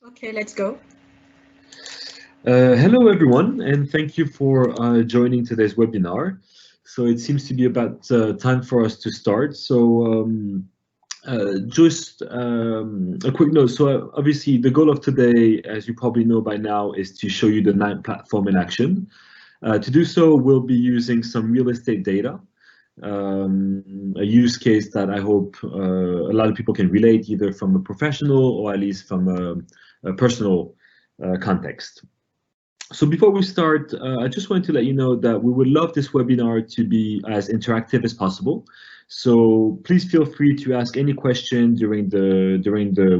Okay, let's go. Hello, everyone, and thank you for joining today's webinar. So it seems to be about time for us to start. So just a quick note. So obviously, the goal of today, as you probably know by now, is to show you the KNIME platform in action. To do so, we'll be using some real estate data, a use case that I hope a lot of people can relate, either from a professional or at least from a personal context. So before we start, I just wanted to let you know that we would love this webinar to be as interactive as possible. So please feel free to ask any question during the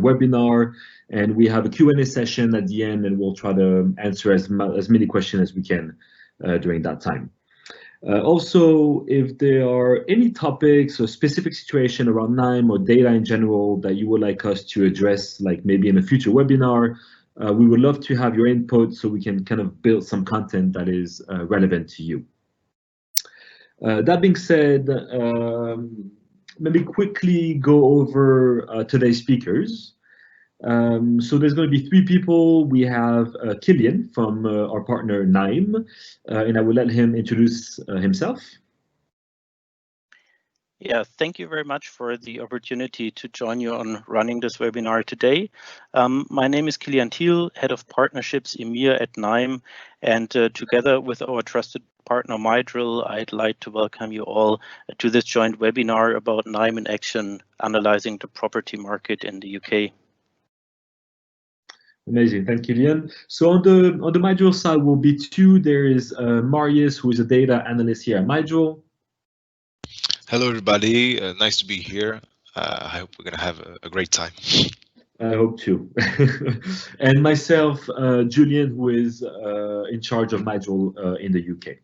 webinar, and we have a Q&A session at the end, and we'll try to answer as many questions as we can during that time. Also, if there are any topics or specific situation around KNIME or data in general that you would like us to address, like maybe in a future webinar, we would love to have your input so we can kind of build some content that is relevant to you. That being said, maybe quickly go over today's speakers. So there's going to be three people. We have Kilian from our partner KNIME, and I will let him introduce himself. Yeah, thank you very much for the opportunity to join you on running this webinar today. My name is Kilian Thiel, Head of Partnerships EMEA at KNIME, and together with our trusted partner MyDrill, I'd like to welcome you all to this joint webinar about KNIME in action, analyzing the property market in the UK. Amazing, thank you, Kilian. So on the MyDrill side will be two. There is Marius, who is a data analyst here at MyDrill. Hello, everybody. Nice to be here. I hope we're going to have a great time. I hope too. And myself, Julien, who is in charge of MyDrill in the UK.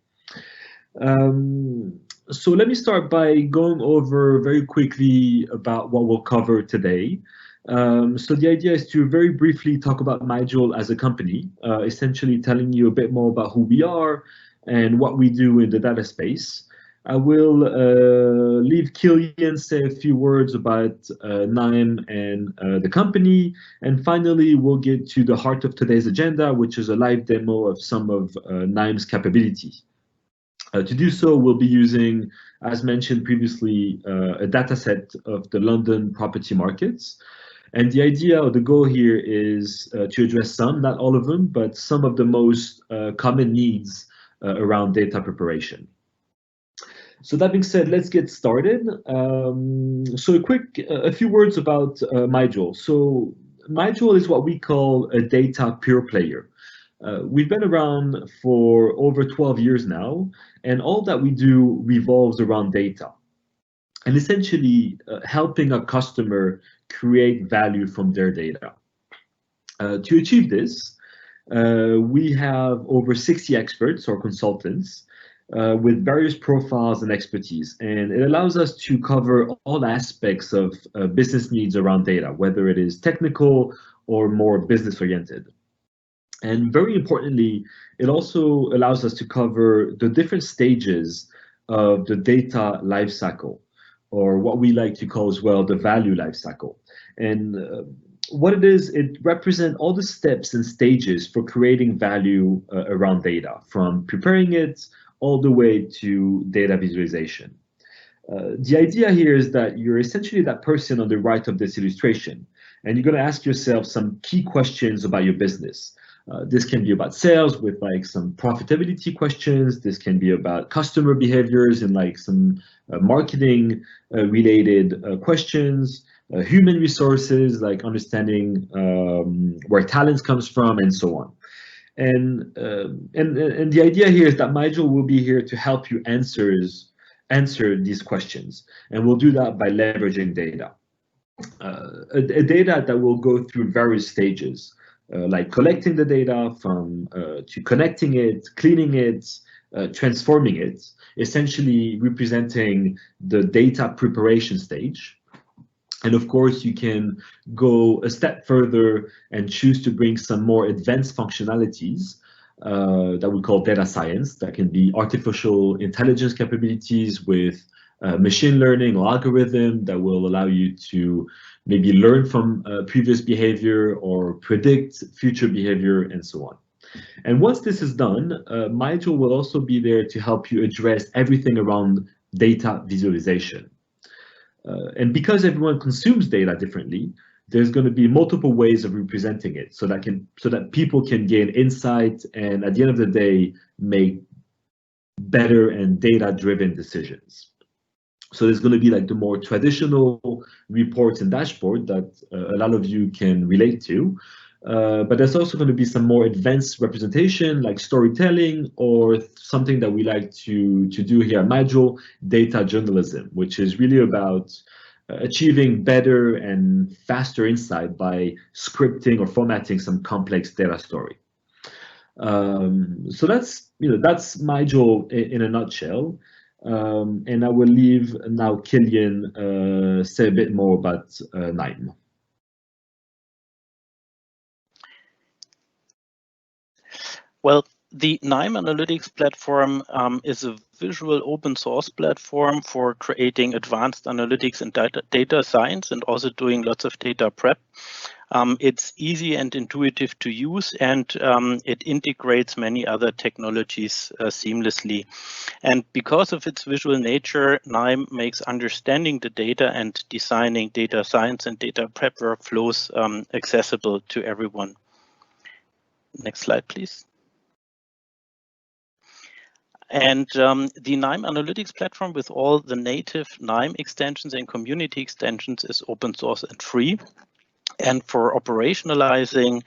So let me start by going over very quickly about what we'll cover today. So the idea is to very briefly talk about MyDrill as a company, essentially telling you a bit more about who we are and what we do in the data space. I will leave Kilian say a few words about KNIME and the company. And finally, we'll get to the heart of today's agenda, which is a live demo of some of KNIME's capabilities. To do so, we'll be using, as mentioned previously, a data set of the London property markets. And the idea or the goal here is to address some, not all of them, but some of the most common needs around data preparation. So that being said, let's get started. So a few words about MyDrill. So MyDrill is what we call a data pure player. We've been around for over 12 years now, and all that we do revolves around data, and essentially helping a customer create value from their data. To achieve this, we have over 60 experts or consultants with various profiles and expertise, and it allows us to cover all aspects of business needs around data, whether it is technical or more business-oriented. And very importantly, it also allows us to cover the different stages of the data lifecycle, or what we like to call as well the value lifecycle. And what it is, it represents all the steps and stages for creating value around data, from preparing it all the way to data visualization. The idea here is that you're essentially that person on the right of this illustration, and you're going to ask yourself some key questions about your business. This can be about sales with like some profitability questions. This can be about customer behaviors and like some marketing related questions, human resources, like understanding where talent comes from, and so on. And the idea here is that MyDrill will be here to help you answer these questions, and we'll do that by leveraging data. A data that will go through various stages, like collecting the data to connecting it, cleaning it, transforming it, essentially representing the data preparation stage. And of course, you can go a step further and choose to bring some more advanced functionalities that we call data science. That can be artificial intelligence capabilities with machine learning or algorithm that will allow you to maybe learn from previous behavior or predict future behavior and so on. And once this is done, MyJoule will also be there to help you address everything around data visualization. And because everyone consumes data differently, there's going to be multiple ways of representing it so that people can gain insight and at the end of the day make better and data-driven decisions. So there's going to be like the more traditional reports and dashboard that a lot of you can relate to. But there's also going to be some more advanced representation like storytelling or something that we like to do here at MyJoule, data journalism, which is really about achieving better and faster insight by scripting or formatting some complex data story. So that's MyJoule in a nutshell. And I will leave now Killian say a bit more about KNIME. Well, the KNIME Analytics platform is a visual open source platform for creating advanced analytics and data science and also doing lots of data prep. It's easy and intuitive to use, and it integrates many other technologies seamlessly. And because of its visual nature, KNIME makes understanding the data and designing data science and data prep workflows accessible to everyone. Next slide, please. And the KNIME Analytics platform with all the native KNIME extensions and community extensions is open source and free. And for operationalizing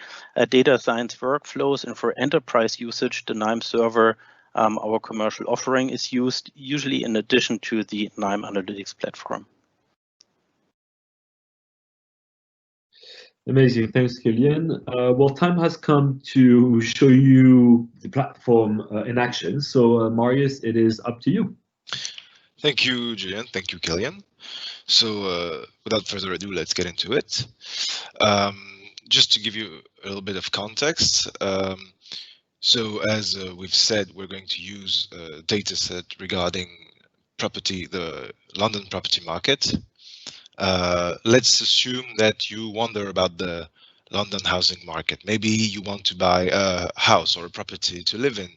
data science workflows and for enterprise usage, the KNIME server, our commercial offering, is used usually in addition to the KNIME Analytics platform. Amazing, thanks, Killian. Well, time has come to show you the platform in action. So, Marius, it is up to you. Thank you, Julien. Thank you, Killian. So, without further ado, let's get into it. Just to give you a little bit of context. So, as we've said, we're going to use a data set regarding the London property market. Let's assume that you wonder about the London housing market. Maybe you want to buy a house or a property to live in,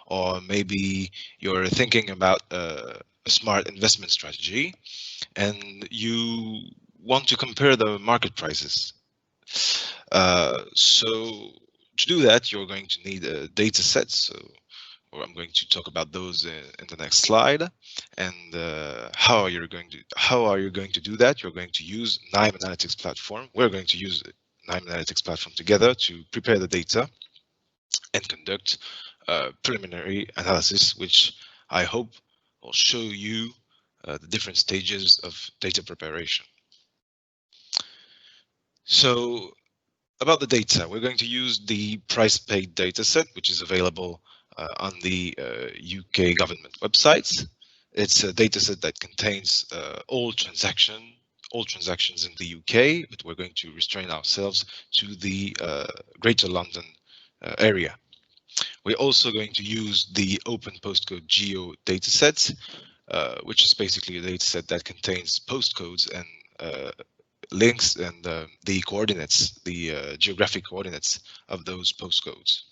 or maybe you're thinking about a smart investment strategy and you want to compare the market prices. So to do that, you're going to need a data set. So I'm going to talk about those in the next slide. And how are you going to do that? You're going to use KNIME Analytics platform. We're going to use KNIME Analytics platform together to prepare the data and conduct preliminary analysis, which I hope will show you the different stages of data preparation. So about the data, we're going to use the price paid data set, which is available on the UK government websites. It's a data set that contains all transactions in the UK, but we're going to restrain ourselves to the Greater London area. We're also going to use the open postcode geo dataset, which is basically a dataset that contains postcodes and links and the coordinates, the geographic coordinates of those postcodes.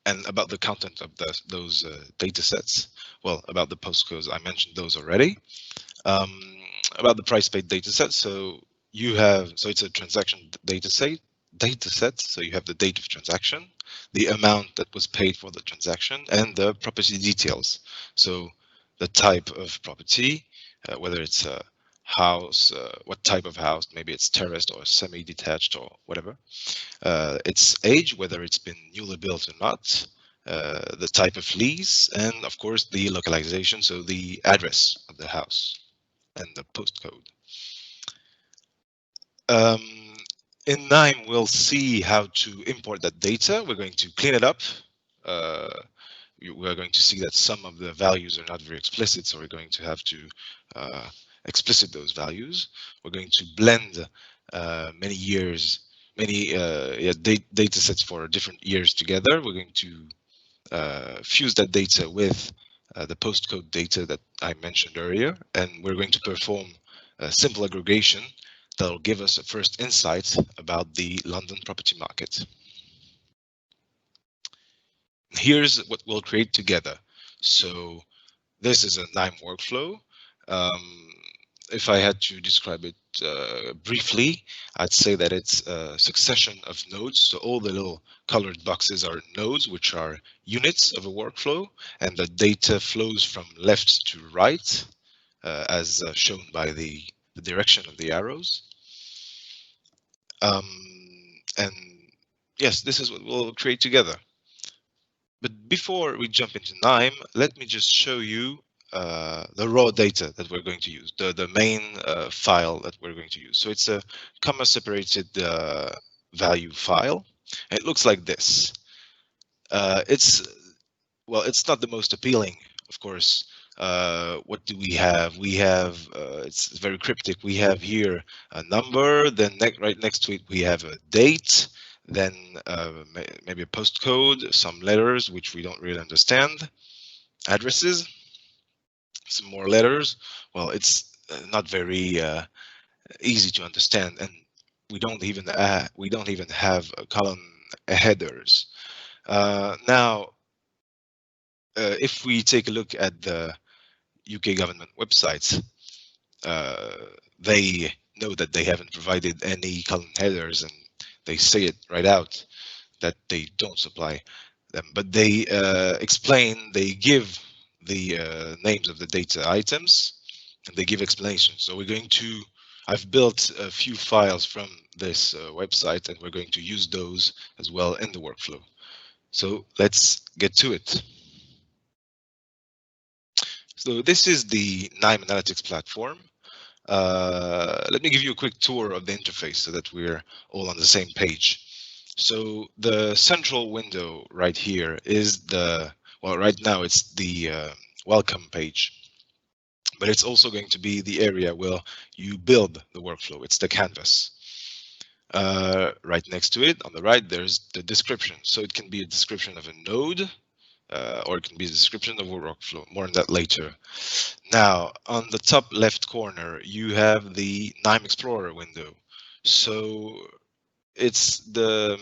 And about the content of those datasets, well, about the postcodes, I mentioned those already. About the price paid dataset, so it's a transaction dataset. So you have the date of transaction, the amount that was paid for the transaction, and the property details. So the type of property, whether it's a house, what type of house, maybe it's terraced or semi-detached or whatever. Its age, whether it's been newly built or not, the type of lease, and of course the localization, so the address of the house and the postcode. In KNIME, we'll see how to import that data. We're going to clean it up. We're going to see that some of the values are not very explicit, so we're going to have to explicit those values. We're going to blend many data sets for different years together. We're going to fuse that data with the postcode data that I mentioned earlier, and we're going to perform a simple aggregation that will give us a first insight about the London property market. Here's what we'll create together. So this is a KNIME workflow. If I had to describe it briefly, I'd say that it's a succession of nodes. So all the little colored boxes are nodes, which are units of a workflow, and the data flows from left to right, as shown by the direction of the arrows. And yes, this is what we'll create together. But before we jump into KNIME, let me just show you the raw data that we're going to use, the main file that we're going to use. So it's a comma separated value file. And it looks like this. It's not the most appealing, of course. What do we have? We have, it's very cryptic. We have here a number, then right next to it we have a date, then maybe a postcode, some letters which we don't really understand, addresses, some more letters. Well, it's not very easy to understand, and we don't even have column headers. Now, if we take a look at the UK government websites, they know that they haven't provided any column headers, and they say it right out that they don't supply them, but they explain, they give the names of the data items, and they give explanations. So we're going to, I've built a few files from this website, and we're going to use those as well in the workflow. So let's get to it. So this is the KNIME Analytics platform. Let me give you a quick tour of the interface so that we're all on the same page. So the central window right here is the, well, right now it's the welcome page, but it's also going to be the area where you build the workflow. It's the canvas. Right next to it on the right, there's the description. So it can be a description of a node, or it can be a description of a workflow. More on that later. Now, on the top left corner, you have the KNIME Explorer window. So it's the,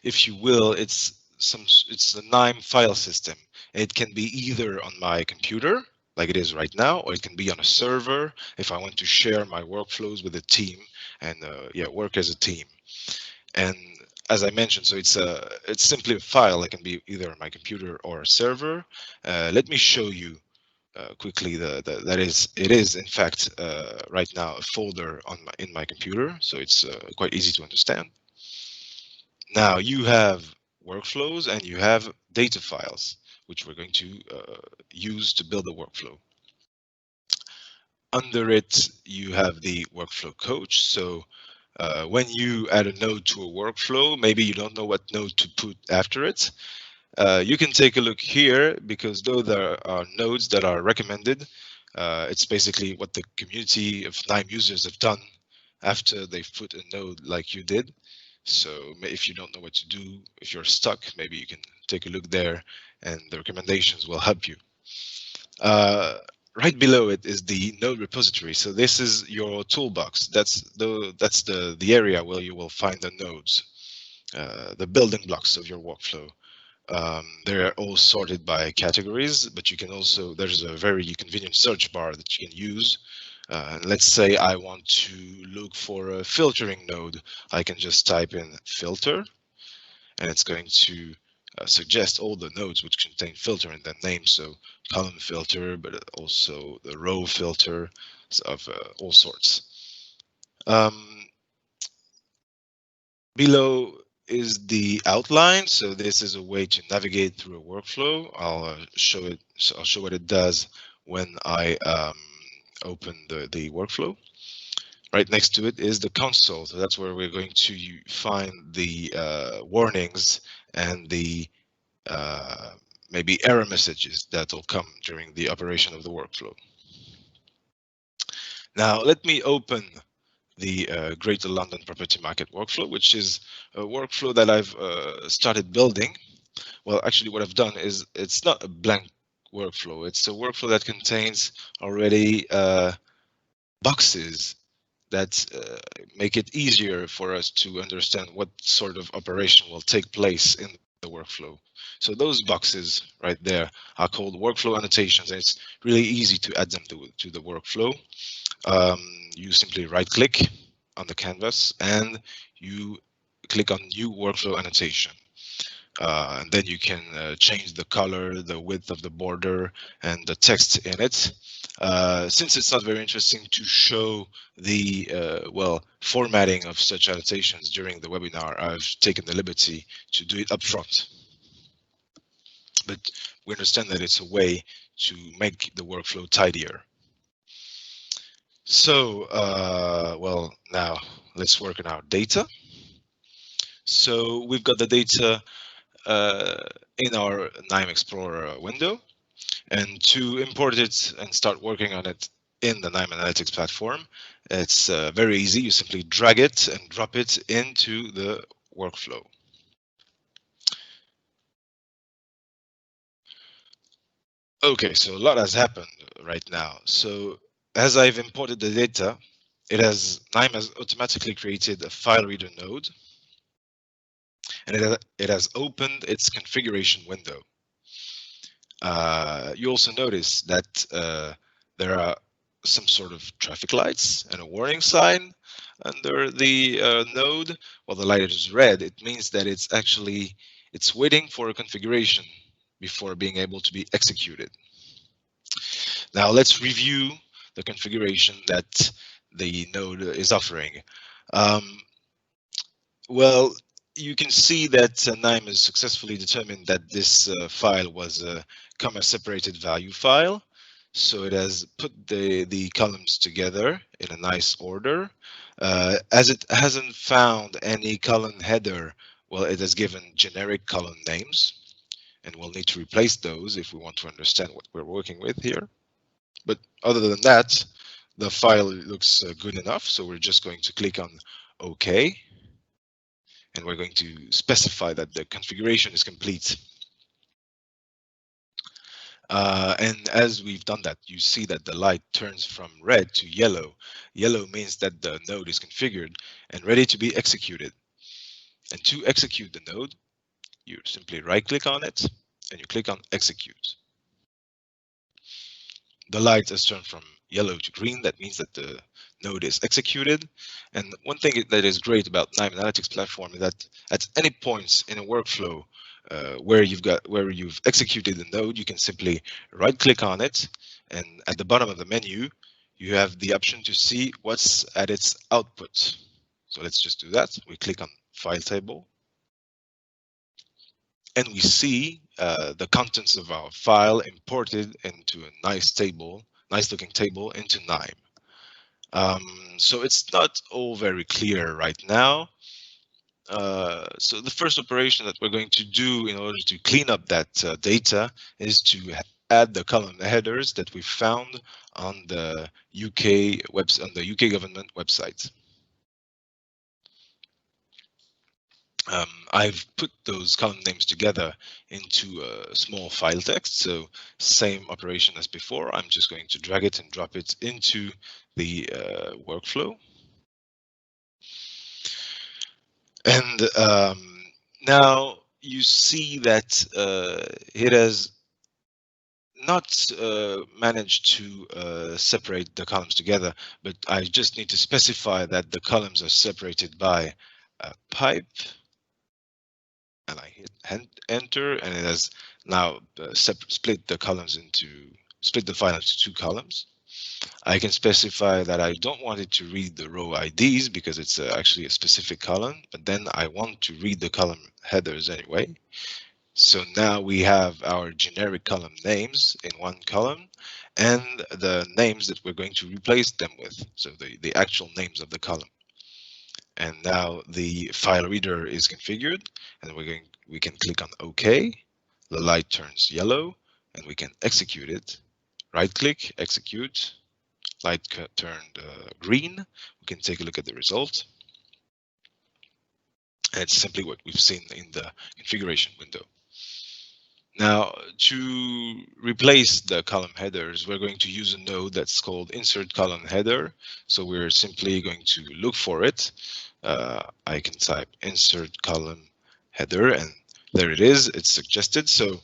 if you will, it's the KNIME file system. It can be either on my computer, like it is right now, or it can be on a server if I want to share my workflows with a team and yeah, work as a team. And as I mentioned, so it's simply a file that can be either on my computer or a server. Let me show you quickly it is in fact right now a folder in my computer, so it's quite easy to understand. Now you have workflows and you have data files, which we're going to use to build a workflow. Under it, you have the workflow coach. So when you add a node to a workflow, maybe you don't know what node to put after it. You can take a look here, because though there are nodes that are recommended, it's basically what the community of KNIME users have done after they've put a node like you did. So if you don't know what to do, if you're stuck, maybe you can take a look there and the recommendations will help you. Right below it is the node repository. So this is your toolbox. That's the area where you will find the nodes, the building blocks of your workflow. They're all sorted by categories, but you can also, there's a very convenient search bar that you can use. Let's say I want to look for a filtering node. I can just type in filter, and it's going to suggest all the nodes which contain filter in their name. So column filter, but also the row filter of all sorts. Below is the outline. So this is a way to navigate through a workflow. I'll show it. So I'll show what it does when I open the workflow. Right next to it is the console. So that's where we're going to find the warnings and the maybe error messages that will come during the operation of the workflow. Now let me open the Greater London Property Market workflow, which is a workflow that I've started building. Well, actually what I've done is, it's not a blank workflow. It's a workflow that contains already boxes that make it easier for us to understand what sort of operation will take place in the workflow. So those boxes right there are called workflow annotations, and it's really easy to add them to the workflow. You simply right-click on the canvas and you click on New Workflow Annotation. And then you can change the color, the width of the border, and the text in it. Since it's not very interesting to show the formatting of such annotations during the webinar, I've taken the liberty to do it up front. But we understand that it's a way to make the workflow tidier. So, well, now let's work on our data. So we've got the data in our KNIME Explorer window, and to import it and start working on it in the KNIME Analytics platform, it's very easy. You simply drag it and drop it into the workflow. Okay, so a lot has happened right now. So as I've imported the data, KNIME has automatically created a file reader node, and it has opened its configuration window. You also notice that there are some sort of traffic lights and a warning sign under the node. Well, the light is red. It means that it's waiting for a configuration before being able to be executed. Now let's review the configuration that the node is offering. Well, you can see that KNIME has successfully determined that this file was a comma-separated value file. So it has put the columns together in a nice order. As it hasn't found any column header, well, it has given generic column names, and we'll need to replace those if we want to understand what we're working with here. But other than that, the file looks good enough. So we're just going to click on OK. And we're going to specify that the configuration is complete. And as we've done that, you see that the light turns from red to yellow. Yellow means that the node is configured and ready to be executed. And to execute the node, you simply right-click on it and you click on Execute. The light has turned from yellow to green. That means that the node is executed. And one thing that is great about KNIME Analytics platform is that at any points in a workflow where you've executed the node, you can simply right-click on it, and at the bottom of the menu, you have the option to see what's at its output. So let's just do that. We click on File Table, and we see the contents of our file imported into a nice looking table into KNIME. So it's not all very clear right now. So the first operation that we're going to do in order to clean up that data is to add the column headers that we found on the UK government website. I've put those column names together into a small file text, so same operation as before. I'm just going to drag it and drop it into the workflow. And now you see that it has not managed to separate the columns together, but I just need to specify that the columns are separated by a pipe. And I hit enter, and it has now split the file into two columns. I can specify that I don't want it to read the row IDs because it's actually a specific column, but then I want to read the column headers anyway. So now we have our generic column names in one column and the names that we're going to replace them with. So the actual names of the column. And now the file reader is configured, and we can click on OK. The light turns yellow, and we can execute it. Right-click, execute. Light turned green. We can take a look at the result. And it's simply what we've seen in the configuration window. Now, to replace the column headers, we're going to use a node that's called insert column header. So we're simply going to look for it. I can type insert column header, and there it is. It's suggested. So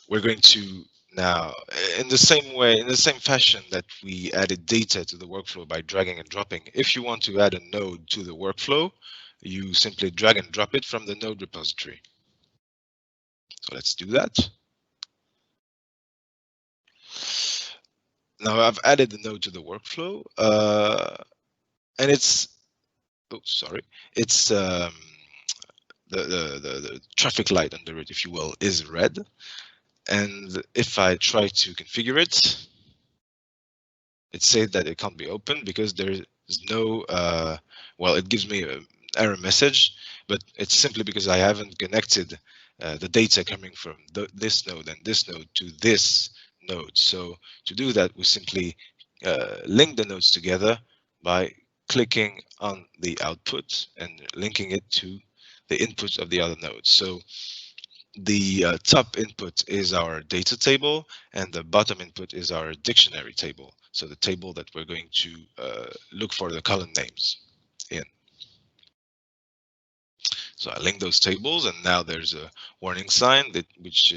we're going to now, in the same way, in the same fashion that we added data to the workflow by dragging and dropping, if you want to add a node to the workflow, you simply drag and drop it from the node repository. So let's do that. Now I've added the node to the workflow, and it's, oh, sorry, it's the traffic light under it, if you will, is red. And if I try to configure it, it says that it can't be opened because there is no, well, it gives me an error message, but it's simply because I haven't connected the data coming from this node and this node to this node. So to do that, we simply link the nodes together by clicking on the output and linking it to the input of the other nodes. So the top input is our data table and the bottom input is our dictionary table. So the table that we're going to look for the column names in. So I link those tables, and now there's a warning sign that which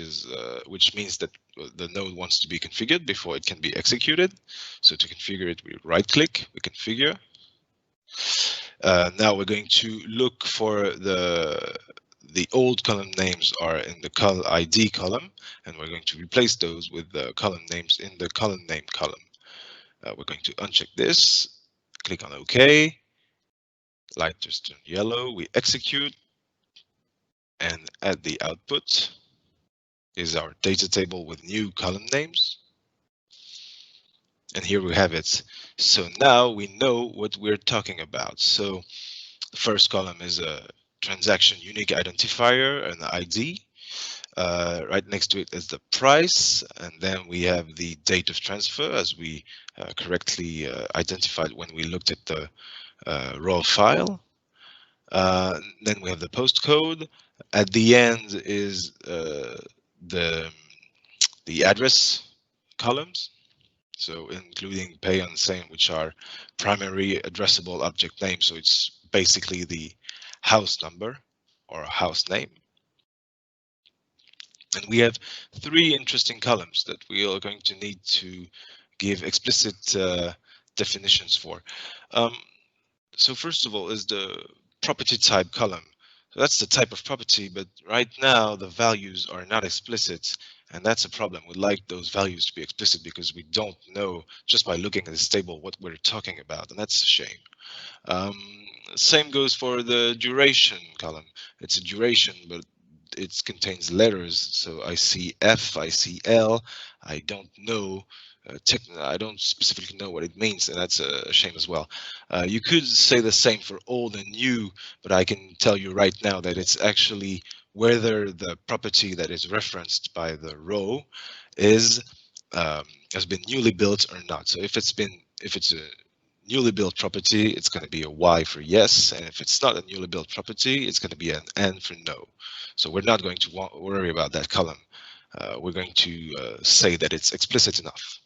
means that the node wants to be configured before it can be executed. So to configure it, we right click, we configure. Now we're going to look for the old column names are in the col ID column, and we're going to replace those with the column names in the column name column. We're going to uncheck this, click on OK, light just turned yellow, we execute, and at the output is our data table with new column names. And here we have it. So now we know what we're talking about. So the first column is a transaction unique identifier, an ID. Right next to it is the price, and then we have the date of transfer, as we correctly identified when we looked at the raw file. Then we have the postcode. At the end is the address columns, so including pay and same, which are primary addressable object names. So it's basically the house number or house name. And we have three interesting columns that we are going to need to give explicit definitions for. So first of all is the property type column. So that's the type of property, but right now the values are not explicit, and that's a problem. We'd like those values to be explicit because we don't know just by looking at this table what we're talking about, and that's a shame. Same goes for the duration column. It's a duration, but it contains letters. So I see F, I see L. I don't know. I don't specifically know what it means, and that's a shame as well. You could say the same for old and new, but I can tell you right now that it's actually whether the property that is referenced by the row is has been newly built or not. So if it's a newly built property, it's going to be a Y for yes, and if it's not a newly built property, it's going to be an N for no. So we're not going to worry about that column. We're going to say that it's explicit enough.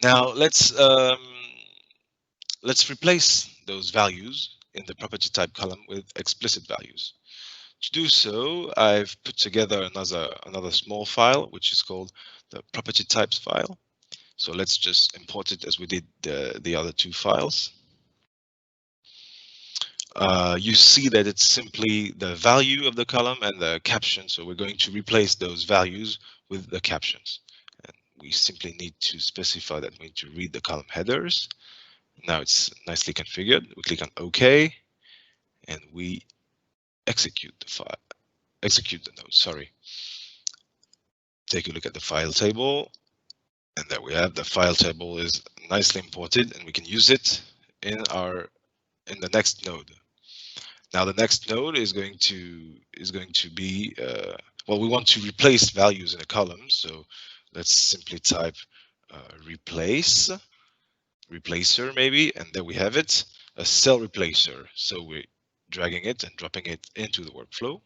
Now let's replace those values in the property type column with explicit values. To do so, I've put together another small file, which is called the property types file. So let's just import it as we did the other two files. You see that it's simply the value of the column and the caption. So we're going to replace those values with the captions. And we simply need to specify that we need to read the column headers. Now it's nicely configured. We click on OK, and we execute the file. Execute the node, sorry. Take a look at the file table. And there we have the file table is nicely imported, and we can use it in the next node. Now the next node is going to be well, we want to replace values in a column, so let's simply type replacer maybe, and there we have it, a cell replacer. So we're dragging it and dropping it into the workflow.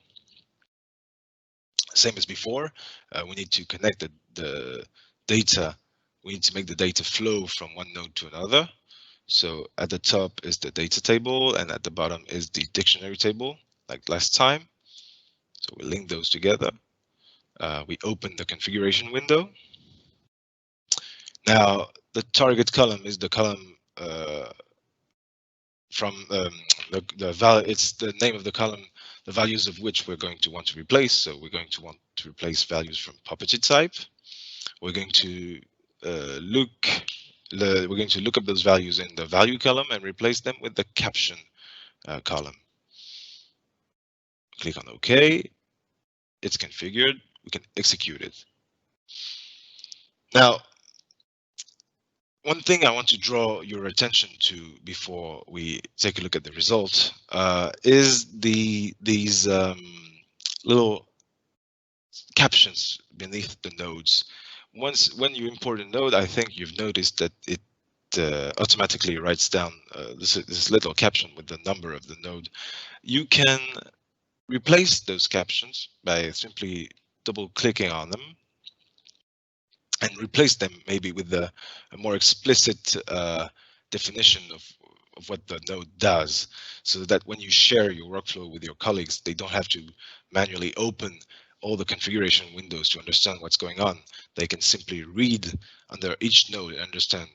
same as before, we need to connect the data. We need to make the data flow from one node to another. So at the top is the data table, and at the bottom is the dictionary table, like last time. So we link those together. We open the configuration window. Now, the target column is the column from the value. It's the name of the column, the values of which we're going to want to replace. So we're going to want to replace values from property type. We're going to we're going to look up those values in the value column and replace them with the caption column. Click on OK. It's configured. We can execute it. Now, one thing I want to draw your attention to before we take a look at the result is these little captions beneath the nodes. When you import a node, I think you've noticed that it automatically writes down this little caption with the number of the node. You can replace those captions by simply double-clicking on them and replace them maybe with a more explicit definition of what the node does, so that when you share your workflow with your colleagues, they don't have to manually open all the configuration windows to understand what's going on. They can simply read under each node and understand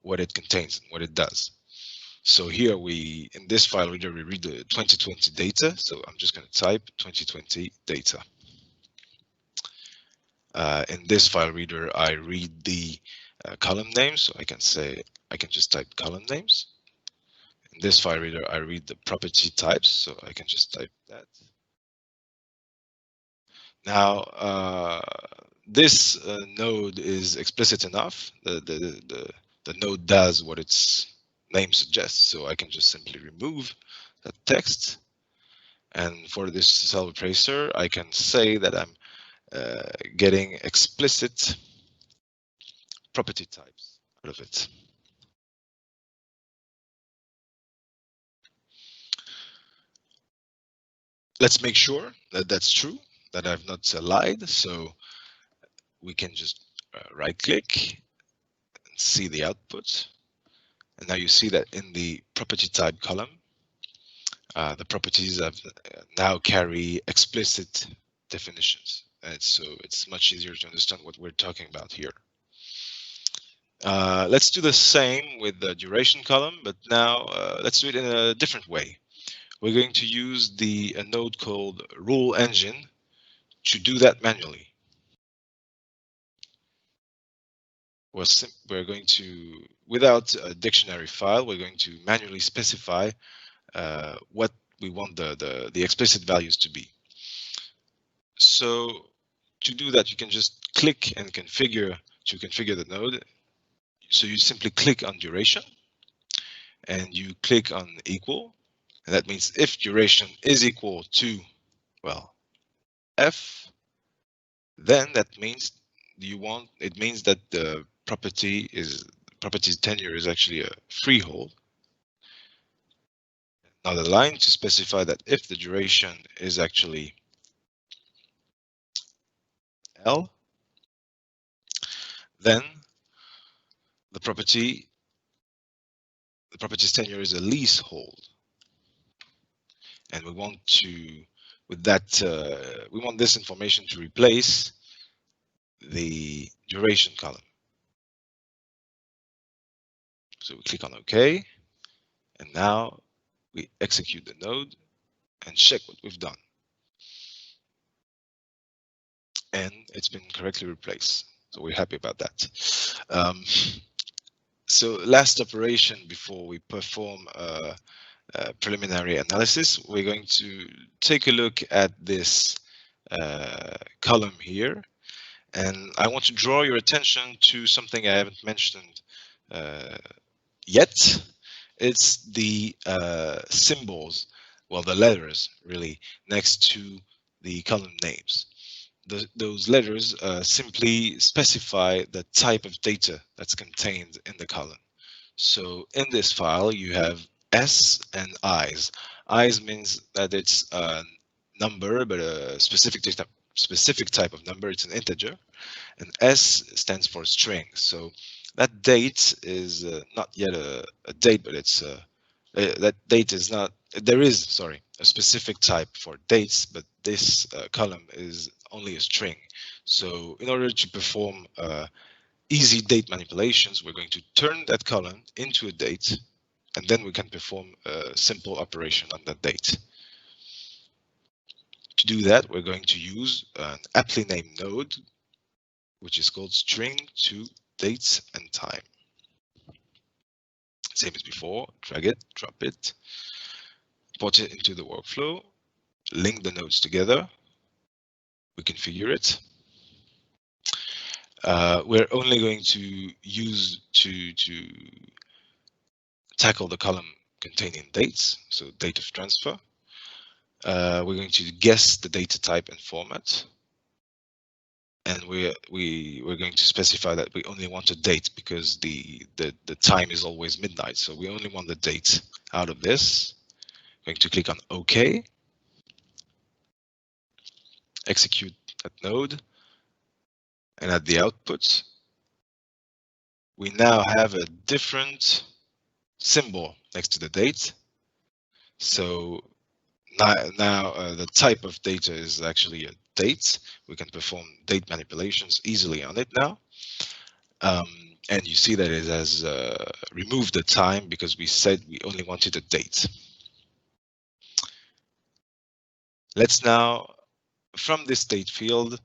what it contains and what it does. So here in this file reader, we read the 2020 data. So I'm just going to type 2020 data. In this file reader, I read the column names, so I can just type column names. In this file reader, I read the property types, so I can just type that. Now, this node is explicit enough. The node does what its name suggests, so I can just simply remove that text. And for this cell replacer, I can say that I'm getting explicit property types out of it. Let's make sure that that's true, that I've not lied. So we can just right-click and see the output. And now you see that in the property type column, the properties have now carry explicit definitions. And so it's much easier to understand what we're talking about here. Let's do the same with the duration column, but now let's do it in a different way. We're going to use a node called rule engine to do that manually. We're going to, without a dictionary file, we're going to manually specify what we want the explicit values to be. So to do that, you can just click and configure the node. So you simply click on duration and you click on equal. And that means if duration is equal to, well, F, then that means it means that the property's tenure is actually a freehold. Another line to specify that if the duration is actually L, then the property's tenure is a leasehold. And we want to, with that, we want this information to replace the duration column. So we click on OK, and now we execute the node and check what we've done. And it's been correctly replaced. So we're happy about that. So last operation before we perform preliminary analysis, we're going to take a look at this column here. And I want to draw your attention to something I haven't mentioned yet. It's the symbols, well, the letters really, next to the column names. Those letters simply specify the type of data that's contained in the column. So in this file, you have S and I's. I's means that it's a number, but a specific specific type of number, it's an integer, and S stands for string. So that date is not yet a date, but it's that date is not, there is, sorry, a specific type for dates, but this column is only a string. So in order to perform easy date manipulations, we're going to turn that column into a date, and then we can perform a simple operation on that date. To do that, we're going to use an aptly named node, which is called string to dates and time. Same as before, drag it, drop it, put it into the workflow, link the nodes together, we configure it. We're only going to use to tackle the column containing dates, so date of transfer. We're going to guess the data type and format. And we're going to specify that we only want a date because the time is always midnight. So we only want the date out of this. Going to click on OK. Execute that node. And at the output, we now have a different symbol next to the date. So now the type of data is actually a date. We can perform date manipulations easily on it now. And you see that it has removed the time because we said we only wanted a date. Let's now, from this date field,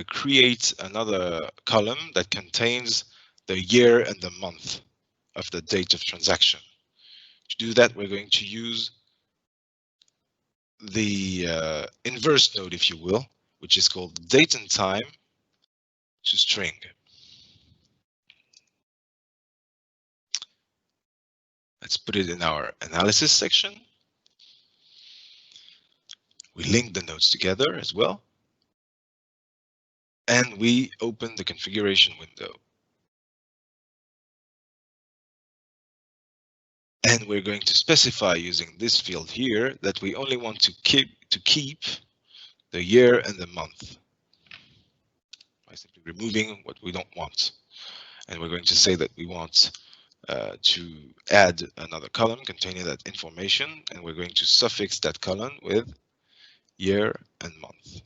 create another column that contains the year and the month of the date of transaction. To do that, we're going to use the inverse node, if you will, which is called date and time to string. Let's put it in our analysis section. We link the nodes together as well. And we open the configuration window. And we're going to specify using this field here that we only want to keep the year and the month by simply removing what we don't want. And we're going to say that we want to add another column containing that information, and we're going to suffix that column with year and month.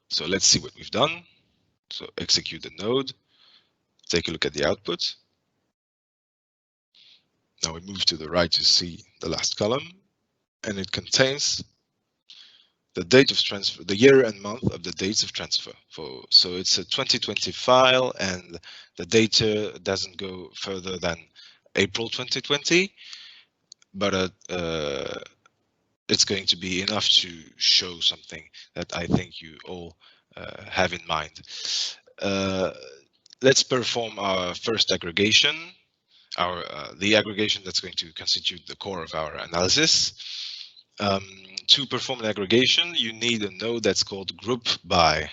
So let's see what we've done. So execute the node, take a look at the output. Now we move to the right to see the last column, and it contains the date of transfer, the year and month of the dates of transfer. So it's a 2020 file, and the data doesn't go further than April 2020, but it's going to be enough to show something that I think you all have in mind. Let's perform our first aggregation, the aggregation that's going to constitute the core of our analysis. To perform an aggregation, you need a node that's called group by.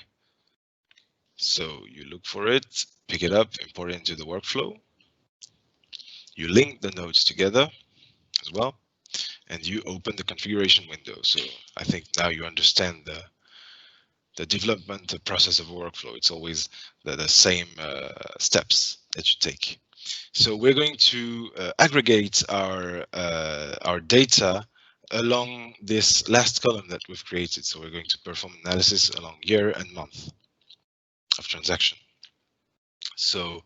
So you look for it, pick it up, import it into the workflow. You link the nodes together as well, and you open the configuration window. So I think now you understand the development process of a workflow. It's always the same steps that you take. So we're going to aggregate our data along this last column that we've created. So we're going to perform analysis along year and month of transaction. So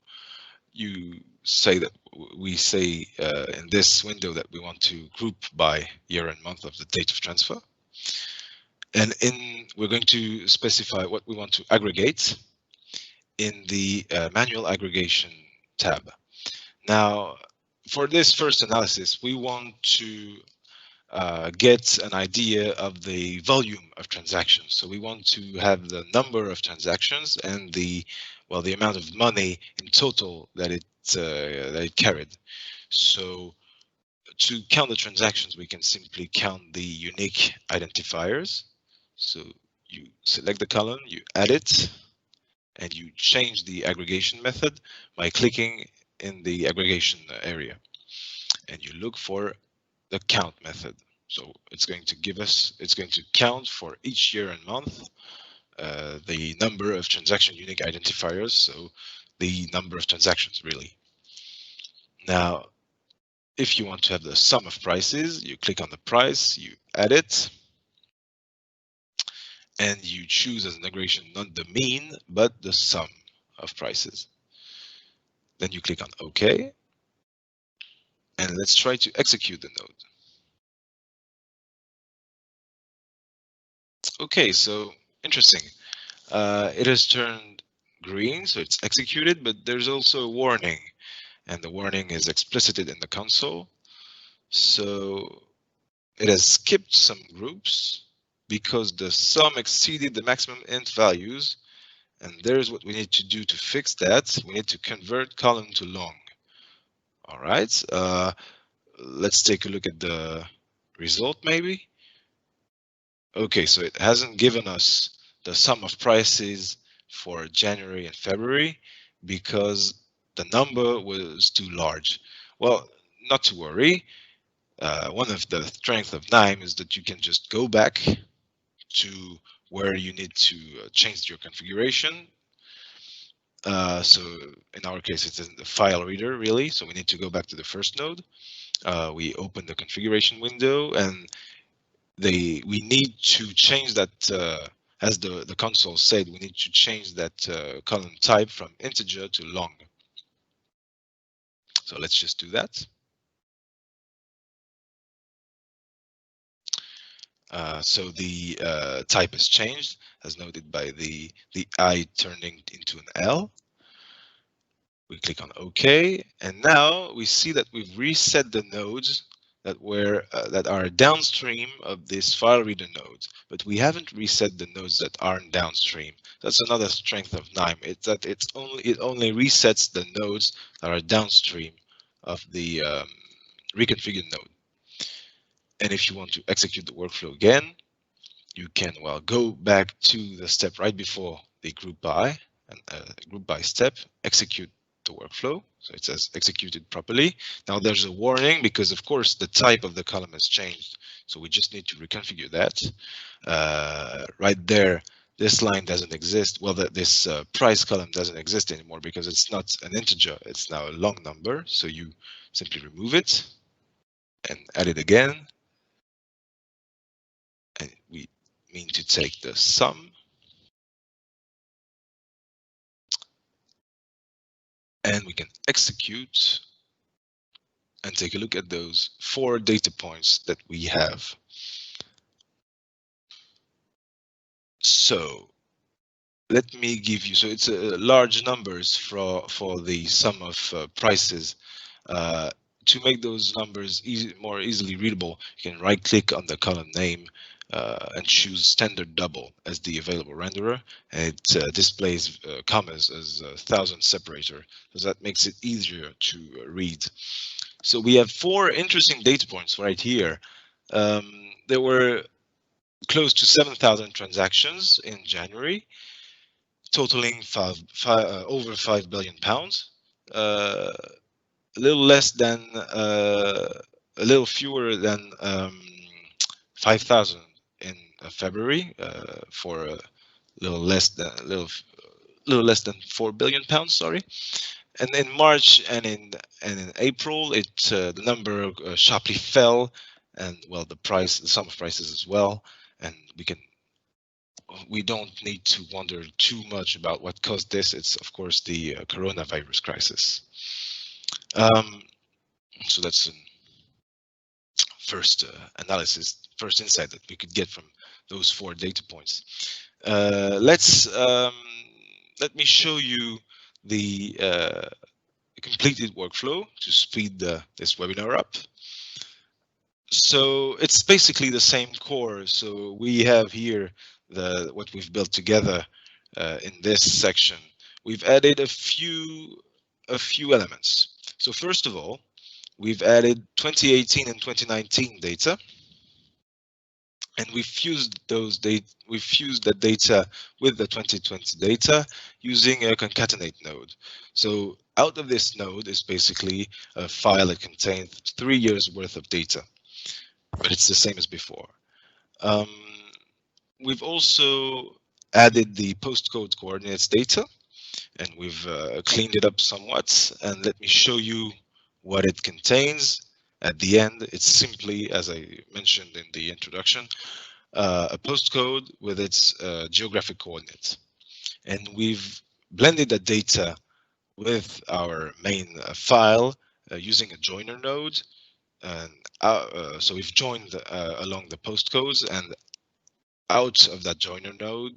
you say that we say in this window that we want to group by year and month of the date of transfer. And we're going to specify what we want to aggregate in the manual aggregation tab. Now, for this first analysis, we want to get an idea of the volume of transactions. So we want to have the number of transactions and the amount of money in total that it carried. So to count the transactions, we can simply count the unique identifiers. So you select the column, you add it, and you change the aggregation method by clicking in the aggregation area. And you look for the count method. So it's going to give us, it's going to count for each year and month the number of transaction unique identifiers, so the number of transactions really. Now, if you want to have the sum of prices, you click on the price, you add it, and you choose as an aggregation not the mean, but the sum of prices. Then you click on OK, and let's try to execute the node. Okay, so interesting. It has turned green, so it's executed, but there's also a warning, and the warning is explicited in the console. So it has skipped some groups because the sum exceeded the maximum int values, and there's what we need to do to fix that. We need to convert column to long. All right, let's take a look at the result maybe. Okay, so it hasn't given us the sum of prices for January and February because the number was too large. Well, not to worry. One of the strengths of KNIME is that you can just go back to where you need to change your configuration. So in our case, it's in the file reader, really. So we need to go back to the first node. We open the configuration window, and we need to change that, as the console said, we need to change that column type from integer to long. So let's just do that. So the type is changed, as noted by the I turning into an L. We click on OK, and now we see that we've reset the nodes that were that are downstream of this file reader node, but we haven't reset the nodes that aren't downstream. That's another strength of KNIME. It's that it only resets the nodes that are downstream of the reconfigured node. And if you want to execute the workflow again, you can, well, go back to the step right before the group by, and group by step, execute the workflow. So it says executed properly. Now there's a warning because, of course, the type of the column has changed. So we just need to reconfigure that. Right there, this line doesn't exist. Well, this price column doesn't exist anymore because it's not an integer. It's now a long number. So you simply remove it and add it again. And we mean to take the sum. And we can execute and take a look at those 4 data points that we have. So let me give you, so it's large numbers for the sum of prices. To make those numbers more easily readable, you can right click on the column name and choose standard double as the available renderer. And it displays commas as 1000 separator, so that makes it easier to read. So we have 4 interesting data points right here. There were close to 7,000 transactions in January, totaling over £5 billion. A little less than, a little fewer than 5,000 in February, for a little less than £4 billion. Sorry. And in March and in April, the number sharply fell, and well, the sum of prices as well. And we don't need to wonder too much about what caused this. It's of course the coronavirus crisis. So that's a first analysis, first insight that we could get from those 4 data points. Let me show you the completed workflow to speed this webinar up. So it's basically the same core. So we have here what we've built together in this section. We've added a few elements. So first of all, we've added 2018 and 2019 data, and we've fused those data. We've fused the data with the 2020 data using a concatenate node. So out of this node is basically a file that contains 3 years worth of data. but it's the same as before. We've also added the postcode coordinates data, and we've cleaned it up somewhat. And let me show you what it contains. At the end, it's simply, as I mentioned in the introduction, a postcode with its geographic coordinates. And we've blended that data with our main file using a joiner node. And so we've joined along the postcodes, and out of that joiner node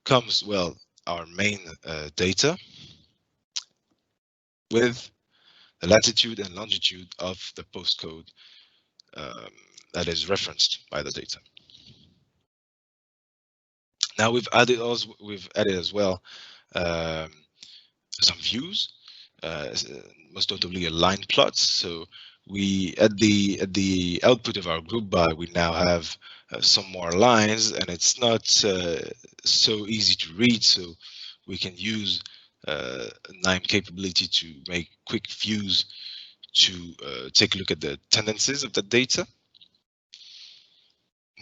comes, well, our main data with the latitude and longitude of the postcode that is referenced by the data. Now we've added as well some views, most notably a line plot. So we at the output of our group by, we now have some more lines, and it's not so easy to read. So we can use KNIME capability to make quick views to take a look at the tendencies of the data.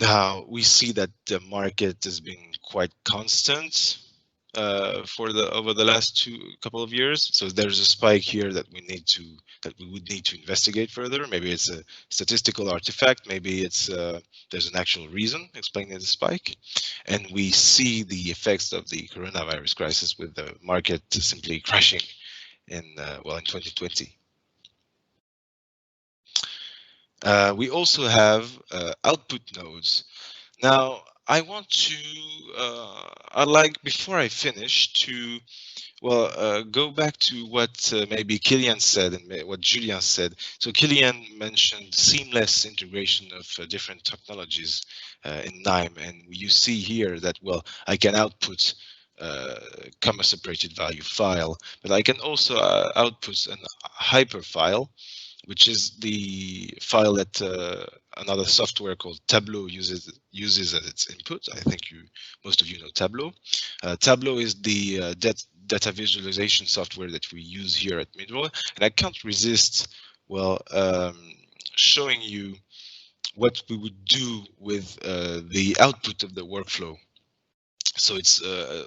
Now we see that the market has been quite constant over the last couple of years. So there's a spike here that we would need to investigate further. Maybe it's a statistical artifact. Maybe it's there's an actual reason explaining the spike. And we see the effects of the coronavirus crisis with the market simply crashing in 2020. We also have output nodes. Now, I want to, I'd like, before I finish, to, go back to what maybe Kilian said and what Julien said. So Kilian mentioned seamless integration of different technologies in KNIME, and you see here that, well, I can output comma separated value file, but I can also output an hyper file, which is the file that another software called Tableau uses as its input. I think most of you know Tableau. Tableau is the data visualization software that we use here at Midroll, and I can't resist, showing you what we would do with the output of the workflow. So it's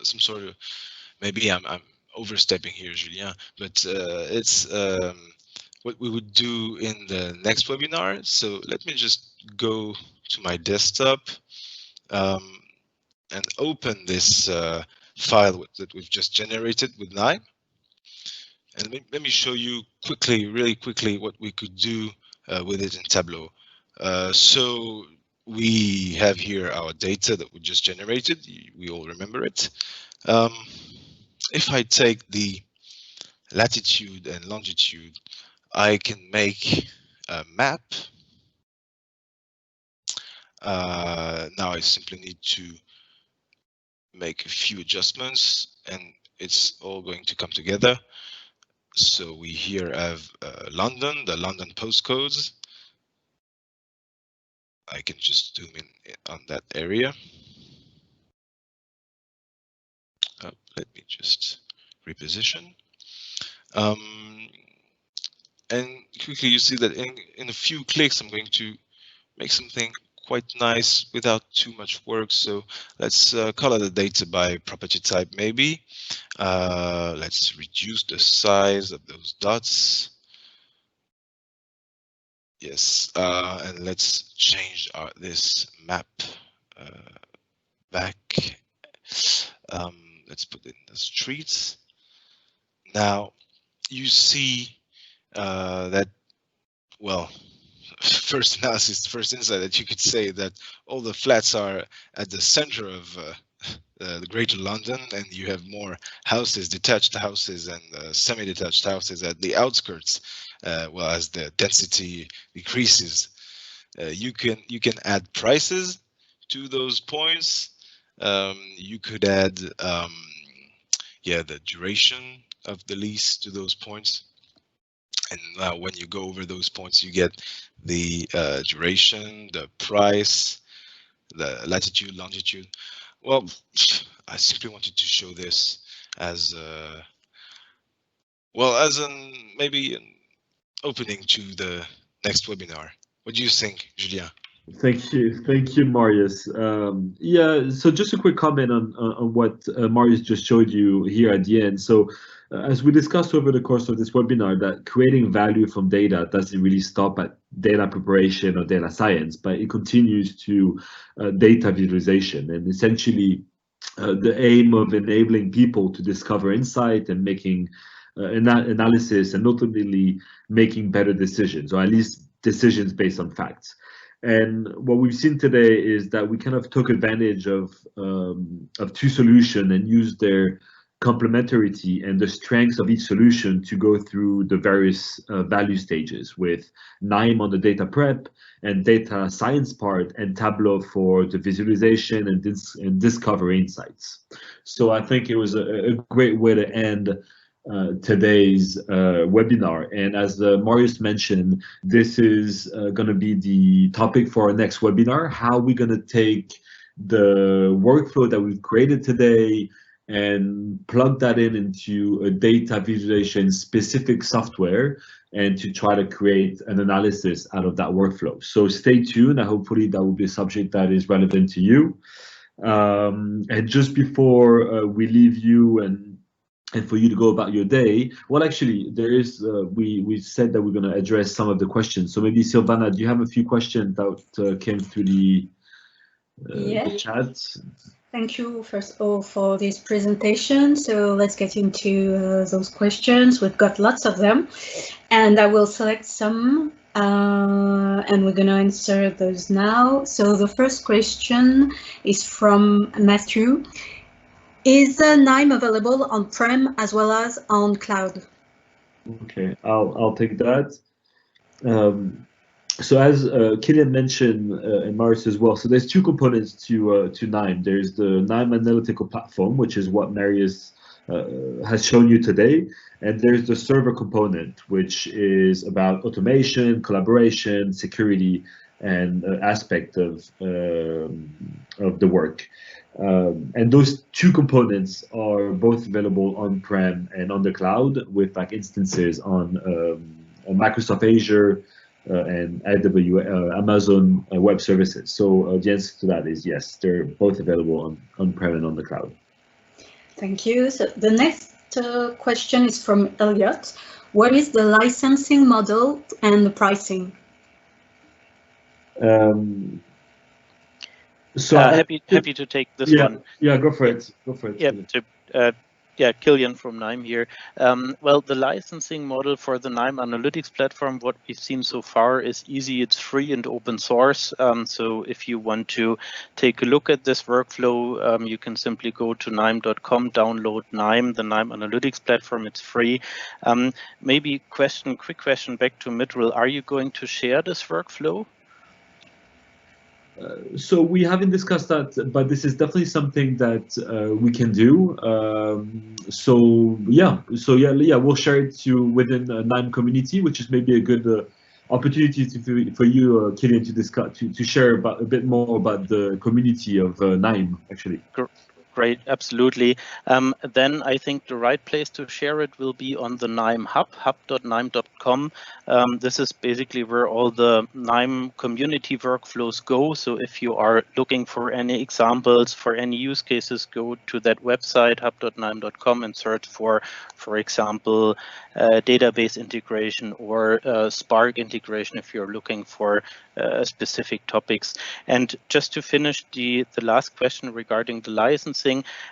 some sort of, maybe I'm overstepping here, Julien, but it's what we would do in the next webinar. So let me just go to my desktop and open this file that we've just generated with KNIME. And let me show you really quickly, what we could do with it in Tableau. So we have here our data that we just generated. We all remember it. If I take the latitude and longitude, I can make a map. Now I simply need to make a few adjustments, and it's all going to come together. So we here have London, the London postcodes. I can just zoom in on that area. Let me just reposition. And quickly you see that in a few clicks, I'm going to make something quite nice without too much work. So let's color the data by property type, maybe. Let's reduce the size of those dots. Yes, and let's change this map back. Let's put in the streets. Now you see that, well, first analysis, first insight, that you could say that all the flats are at the center of the Greater London, and you have more houses, detached houses and semi-detached houses at the outskirts. As the density decreases, you can add prices to those points. You could add the duration of the lease to those points. And now when you go over those points, you get the duration, the price, the latitude, longitude. Well, I simply wanted to show this as maybe an opening to the next webinar. What do you think, Julien? Thank you, Marius. Yeah, so just a quick comment on what Marius just showed you here at the end. So, as we discussed over the course of this webinar, that creating value from data doesn't really stop at data preparation or data science, but it continues to data visualization, and essentially the aim of enabling people to discover insight and making analysis, and ultimately making better decisions, or at least decisions based on facts. And what we've seen today is that we kind of took advantage of two solutions and used their complementarity and the strengths of each solution to go through the various value stages, with KNIME on the data prep and data science part, and Tableau for the visualization and discovery insights. So I think it was a great way to end today's webinar. And as Marius mentioned, this is going to be the topic for our next webinar: how we're going to take the workflow that we've created today and plug that into a data visualization specific software, and to try to create an analysis out of that workflow. So stay tuned, and hopefully that will be a subject that is relevant to you. And just before we leave you and for you to go about your day, well, actually, there is, we said that we're going to address some of the questions. So maybe, Silvana, do you have a few questions that came through the chat? Thank you, first of all, for this presentation. So let's get into those questions. We've got lots of them, and I will select some, and we're going to answer those now. So the first question is from Matthew. Is KNIME available on-prem as well as on cloud? Okay, I'll take that. So as Killian mentioned, and Marius as well, so there's two components to KNIME. There's the KNIME analytical platform, which is what Marius has shown you today, and there's the server component, which is about automation, collaboration, security, and aspect of the work. And those two components are both available on-prem and on the cloud, with like instances on Microsoft Azure and Amazon Web Services. So the answer to that is yes, they're both available on-prem and on the cloud. Thank you. So the next question is from Elliot. What is the licensing model and the pricing? So happy to take this one. Yeah, go for it. Go for it. Yeah, Killian from KNIME here. Well, the licensing model for the KNIME analytics platform, what we've seen so far, is easy. It's free and open source. So if you want to take a look at this workflow, you can simply go to knime.com, download KNIME, the KNIME analytics platform. It's free. Maybe quick question back to Midril. Are you going to share this workflow? So we haven't discussed that, but this is definitely something that we can do. So yeah, we'll share it within the KNIME community, which is maybe a good opportunity for you, Killian, to discuss, to share a bit more about the community of KNIME, actually. Great, absolutely. Then I think the right place to share it will be on the KNIME hub, hub.knime.com. This is basically where all the KNIME community workflows go. So if you are looking for any examples, for any use cases, go to that website, hub.knime.com, and search for example, database integration or Spark integration if you're looking for specific topics. And just to finish the last question regarding the licensing,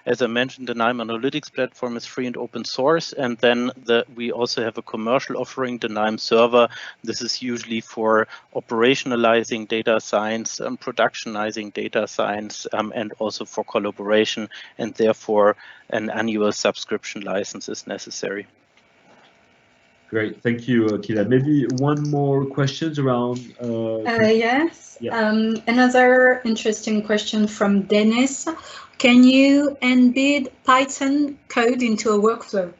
as I mentioned, the KNIME analytics platform is free and open source, and then we also have a commercial offering, the KNIME server. This is usually for operationalizing data science, productionizing data science, and also for collaboration, and therefore an annual subscription license is necessary. Great, thank you, Kila. Maybe one more questions around. Yes. Yeah. Another interesting question from Dennis. Can you embed Python code into a workflow?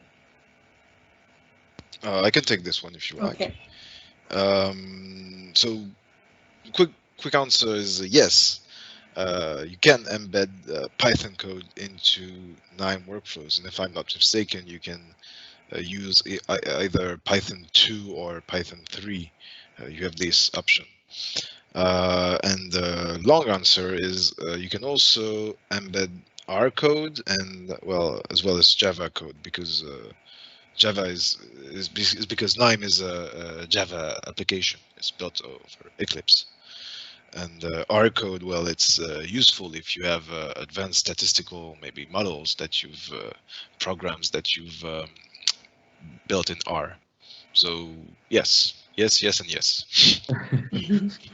I can take this one if you like. Okay. So quick answer is yes. You can embed Python code into KNIME workflows, and if I'm not mistaken, you can use either Python 2 or Python 3. You have this option. And the long answer is you can also embed R code and, well, as well as Java code, because Java is because KNIME is a Java application. It's built over Eclipse. And R code, well, it's useful if you have advanced statistical maybe models that you've programs that you've built in R. So yes, yes, yes, and yes.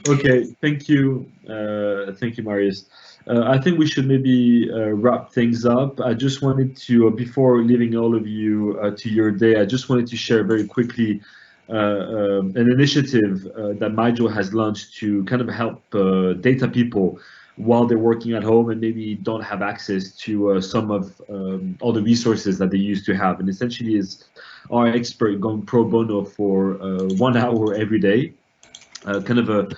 Okay, thank you, Marius. I think we should maybe wrap things up. I just wanted to, before leaving all of you to your day, I just wanted to share very quickly an initiative that Mydro has launched to kind of help data people while they're working at home and maybe don't have access to some of all the resources that they used to have. And essentially is our expert going pro bono for 1 hour every day, kind of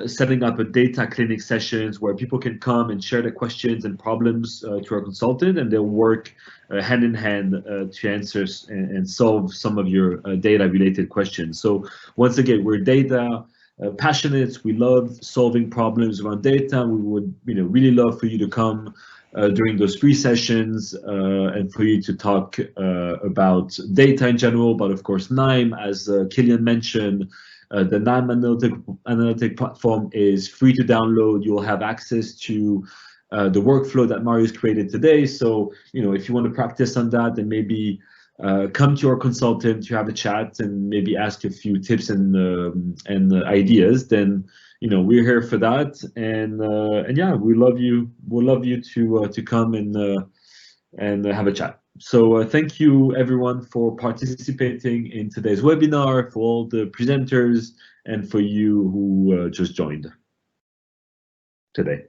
setting up a data clinic sessions where people can come and share their questions and problems to our consultant, and they'll work hand in hand to answer and solve some of your data related questions. So once again, we're data passionate. We love solving problems around data. We would really love for you to come during those free sessions and for you to talk about data in general, but of course KNIME, as Julien mentioned. The KNIME analytic platform is free to download. You'll have access to the workflow that Marius created today. So, if you want to practice on that, then maybe come to your consultant to have a chat and maybe ask a few tips and ideas. Then, we're here for that. And yeah, we love you. We'll love you to come and have a chat. So thank you everyone for participating in today's webinar, for all the presenters, and for you who just joined today.